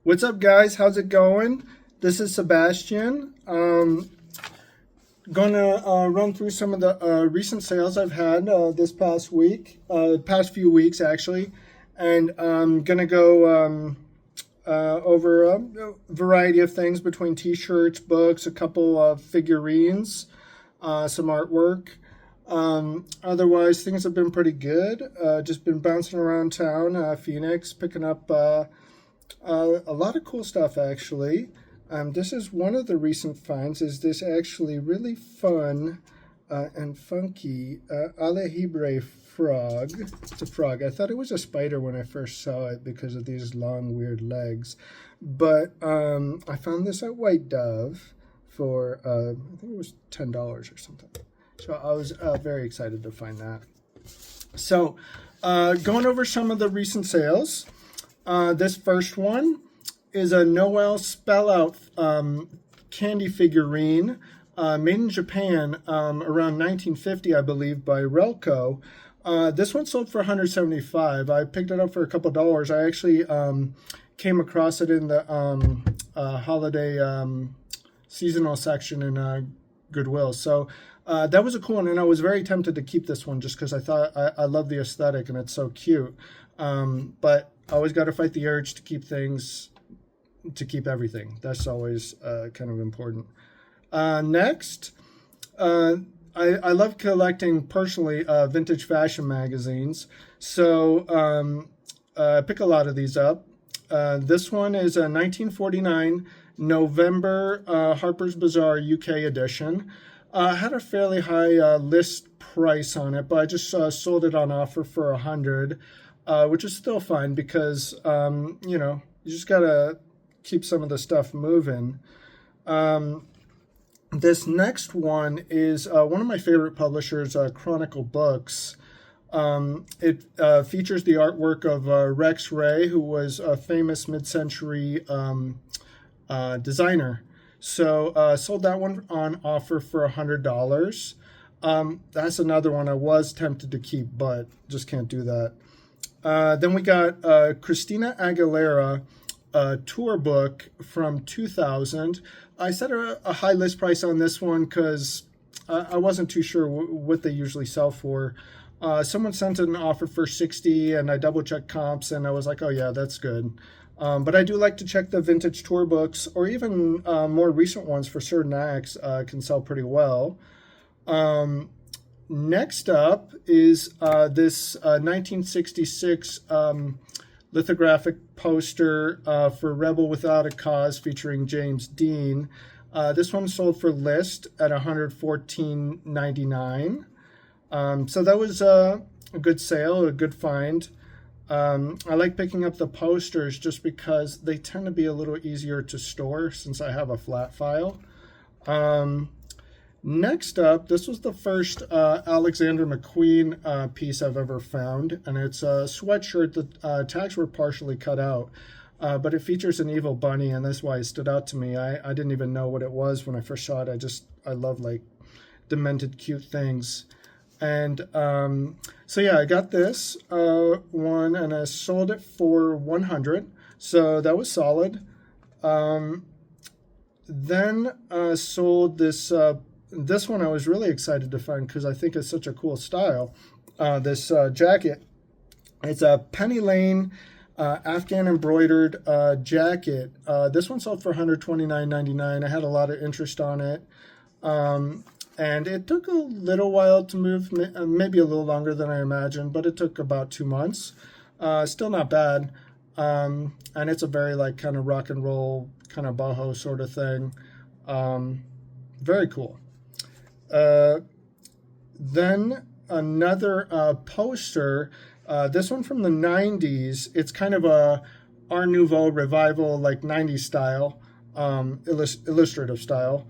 What's up, guys? How's it going? This is Sebastien. Gonna run through some of the recent sales I've had this past week, past few weeks actually, and I'm gonna go over a variety of things between T-shirts, books, a couple of figurines, some artwork. Otherwise, things have been pretty good. Just been bouncing around town, Phoenix, picking up a lot of cool stuff actually. This is one of the recent finds. Is this actually really fun and funky Alehibre frog? It's a frog. I thought it was a spider when I first saw it because of these long weird legs, but I found this at White Dove for I think it was $10 or something. So I was very excited to find that. So going over some of the recent sales. This first one is a Noel Spell Out candy figurine made in Japan around 1950, I believe, by Relco. This one sold for $175. I picked it up for a couple dollars. I actually came across it in the holiday seasonal section in Goodwill. So that was a cool one, and I was very tempted to keep this one just because I thought I love the aesthetic and it's so cute. But I always got to fight the urge to keep things, to keep everything. That's always kind of important. Next, I love collecting, personally, vintage fashion magazines. So I pick a lot of these up. This one is a 1949 November Harper's Bazaar UK edition. Had a fairly high list price on it, but I just sold it on offer for $100. Which is still fine because, you just got to keep some of the stuff moving. This next one is one of my favorite publishers, Chronicle Books. It features the artwork of Rex Ray, who was a famous mid-century designer. So sold that one on offer for $100. That's another one I was tempted to keep, but just can't do that. Then we got Christina Aguilera tour book from 2000. I set a high list price on this one because I wasn't too sure what they usually sell for. Someone sent an offer for $60, and I double checked comps, and I was like, oh yeah, that's good. But I do like to check the vintage tour books, or even more recent ones for certain acts can sell pretty well. Next up is this 1966 lithographic poster for Rebel Without a Cause featuring James Dean. This one sold for list at $114.99. So that was a good sale, a good find. I like picking up the posters just because they tend to be a little easier to store since I have a flat file. Next up, this was the first Alexander McQueen piece I've ever found, and it's a sweatshirt. The tags were partially cut out, but it features an evil bunny, and that's why it stood out to me. I didn't even know what it was when I first saw it. I love like demented cute things. And so yeah, I got this one, and I sold it for $100, so that was solid. Then sold this one I was really excited to find because I think it's such a cool style. This jacket. It's a Penny Lane Afghan embroidered jacket. This one sold for $129.99. I had a lot of interest on it. And it took a little while to move, maybe a little longer than I imagined, but it took about 2 months. Still not bad. And it's a very like kind of rock and roll, kind of boho sort of thing. Very cool. Then another poster, this one from the 90s. It's kind of a Art Nouveau revival, like 90s style, illustrative style.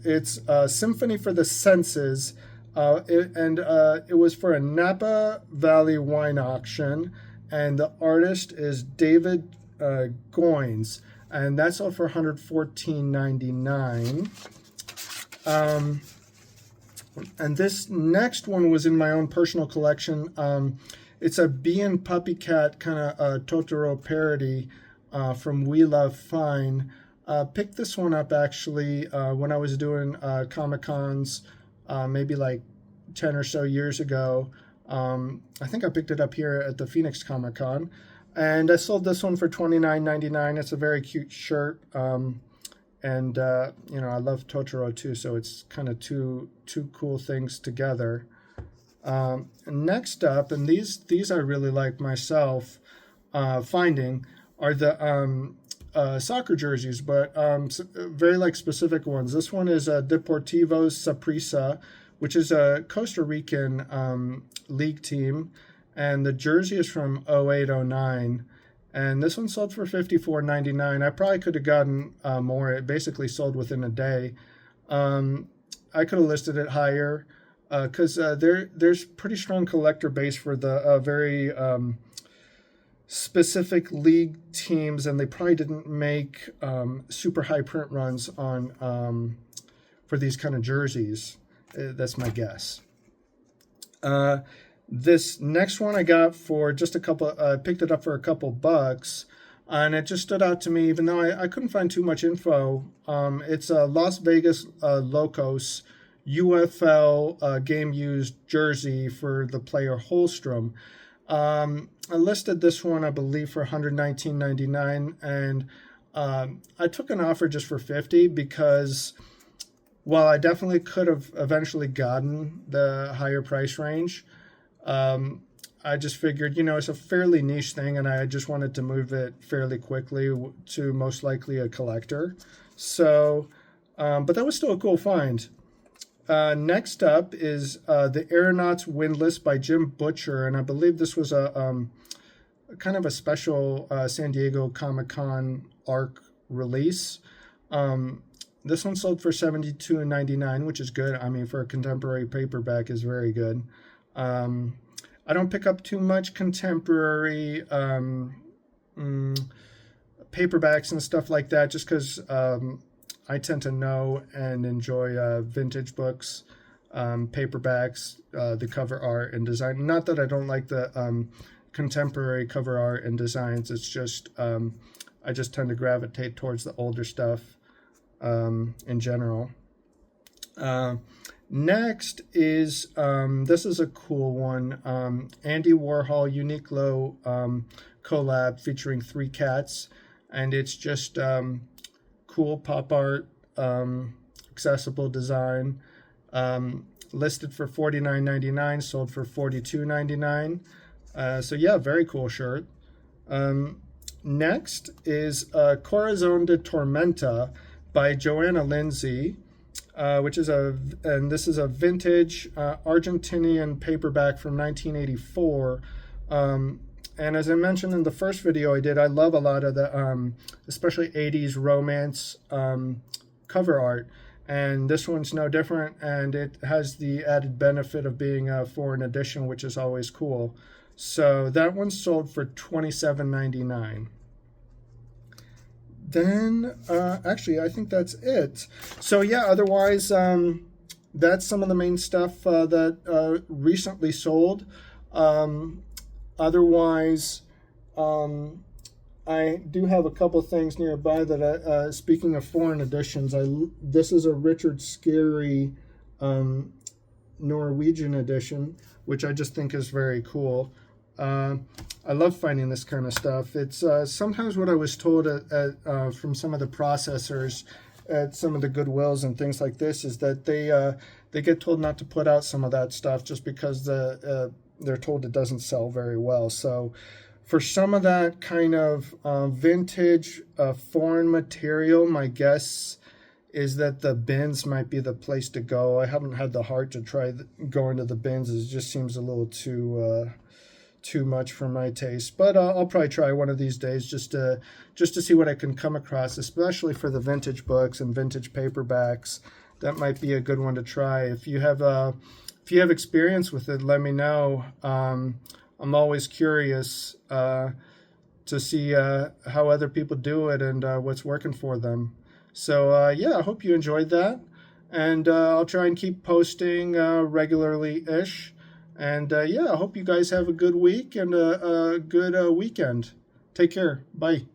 It's a Symphony for the Senses, it was for a Napa Valley wine auction, and the artist is David Goines, and that's all for $114.99. And this next one was in my own personal collection. It's a Bee and Puppy Cat kind of Totoro parody. from We Love Fine. Picked this one up actually when I was doing Comic Cons maybe like 10 or so years ago. I think I picked it up here at the Phoenix Comic Con, and I sold this one for $29.99. It's a very cute shirt, and you know, I love Totoro too, so it's kind of two cool things together. Next up, and these I really like myself finding, are the soccer jerseys, but very like specific ones. This one is Deportivo Saprissa, which is a Costa Rican league team, and the jersey is from 08-09, and this one sold for $54.99. I probably could have gotten more. It basically sold within a day. I could have listed it higher because there's pretty strong collector base for the very specific league teams, and they probably didn't make super high print runs on for these kind of jerseys. That's my guess. This next one I got for just a couple. I picked it up for a couple bucks, and it just stood out to me, even though I couldn't find too much info. It's a Las Vegas Locos UFL game used jersey for the player Holstrom. I listed this one, I believe, for $119.99, and I took an offer just for $50 because while I definitely could have eventually gotten the higher price range, I just figured, you know, it's a fairly niche thing, and I just wanted to move it fairly quickly to most likely a collector. So, but that was still a cool find. Next up is The Aeronauts Windlass by Jim Butcher, and I believe this was a kind of a special San Diego Comic-Con ARC release. This one sold for $72.99, which is good. I mean, for a contemporary paperback is very good. I don't pick up too much contemporary paperbacks and stuff like that, just because I tend to know and enjoy vintage books, paperbacks, the cover art and design. Not that I don't like the contemporary cover art and designs. It's just I just tend to gravitate towards the older stuff in general. Next is, this is a cool one, Andy Warhol Uniqlo collab featuring 3 cats, and it's just cool pop art, accessible design, listed for $49.99, sold for $42.99. So yeah, very cool shirt. Next is Corazon de Tormenta by Joanna Lindsay, which is this is a vintage Argentinian paperback from 1984. And as I mentioned in the first video I did, I love a lot of the, especially 80s romance cover art. And this one's no different, and it has the added benefit of being a foreign edition, which is always cool. So that one sold for $27.99. Then, actually, I think that's it. So yeah, otherwise, that's some of the main stuff that recently sold. Otherwise, I do have a couple things nearby that speaking of foreign editions, this is a Richard Scarry Norwegian edition, which I just think is very cool. I love finding this kind of stuff. It's sometimes what I was told from some of the processors at some of the Goodwills and things like this is that they get told not to put out some of that stuff just because they're told it doesn't sell very well. So for some of that kind of vintage foreign material, my guess is that the bins might be the place to go. I haven't had the heart to try going to the bins. It just seems a little too much for my taste, but I'll probably try one of these days just to see what I can come across, especially for the vintage books and vintage paperbacks. That might be a good one to try. If you have experience with it, let me know. I'm always curious to see how other people do it and what's working for them. So yeah, I hope you enjoyed that, and I'll try and keep posting regularly-ish. And yeah, I hope you guys have a good week and a good weekend. Take care. Bye.